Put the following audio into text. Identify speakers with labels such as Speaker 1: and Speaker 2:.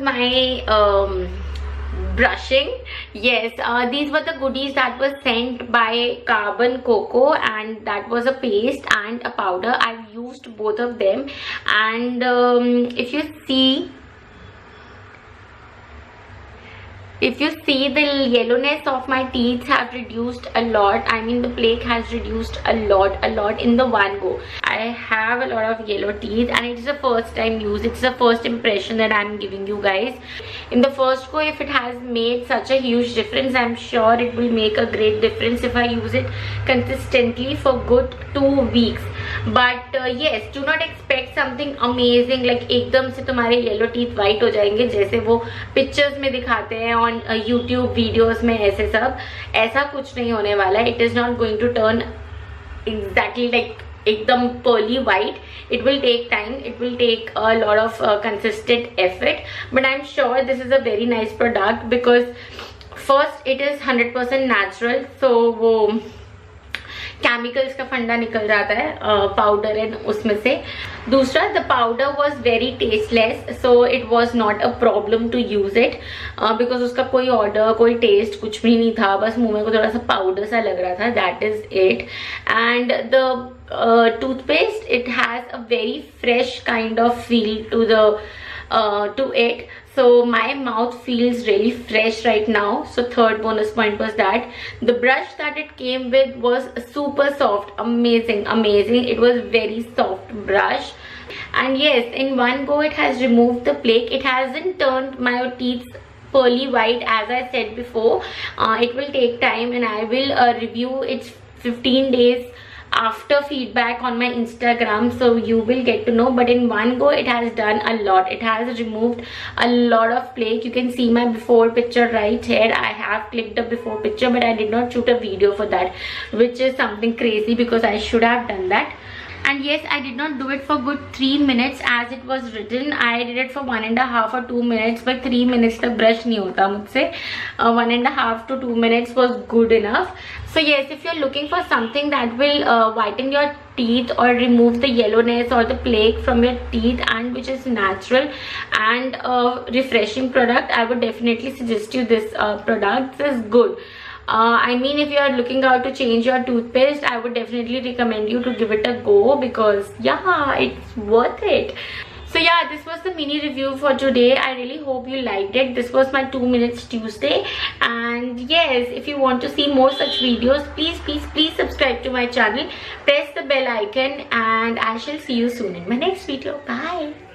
Speaker 1: my brushing. Yes, these were the goodies that were sent by Carbon Coco, and that was a paste and a powder. I've used both of them, and if you see the yellowness of my teeth have reduced a lot. I mean, the plaque has reduced a lot in the one go. I have a lot of yellow teeth, and it's the first time use. It's the first impression that I'm giving you guys. In the first go, if it has made such a huge difference, I'm sure it will make a great difference if I use it consistently for good 2 weeks. But yes, do not expect something amazing like एकदम से तुम्हारे yellow teeth white हो जाएंगे जैसे वो pictures में दिखाते हैं on YouTube videos में. ऐसे सब ऐसा कुछ नहीं होने वाला है. It is not going to turn exactly like एकदम pearly white. It will take time. It will take a lot of consistent effort. But I'm sure this is a very nice product because first it is 100% natural. So वो chemicals का फंडा निकल जाता है powder and उसमें से. दूसरा, the powder was very tasteless, so it was not a problem to use it because उसका कोई ऑर्डर कोई टेस्ट कुछ भी नहीं था. बस मुंह में को थोड़ा सा पाउडर सा लग रहा था. That is it. And the toothpaste, it has a very fresh kind of feel to it. So my mouth feels really fresh right now. So third bonus point was that the brush that it came with was super soft. Amazing. It was very soft brush. And yes, in one go it has removed the plaque. It hasn't turned my teeth pearly white as I said before. It will take time, and I will review its 15 days after feedback on my Instagram, so you will get to know. But in one go it has done a lot. It has removed a lot of plaque. You can see my before picture right here. I have clicked a before picture, but I did not shoot a video for that, which is something crazy because I should have done that. And yes, I did not do it for good 3 minutes as it was written. I did it for 1.5 or 2 minutes, but 3 minutes तक brush नहीं होता मुझसे. 1.5 to 2 minutes was good enough. So yes, if you're looking for something that will whiten your teeth or remove the yellowhness or the plaque from your teeth, and which is natural and refreshing product, I would definitely suggest you this product. This is good. I mean, if you are looking out to change your toothpaste, I would definitely recommend you to give it a go because yeah, it's worth it. So yeah, this was the mini review for today. I really hope you liked it. This was my 2 minutes Tuesday. And yes, if you want to see more such videos, please subscribe to my channel. Press the bell icon, and I shall see you soon in my next video. Bye.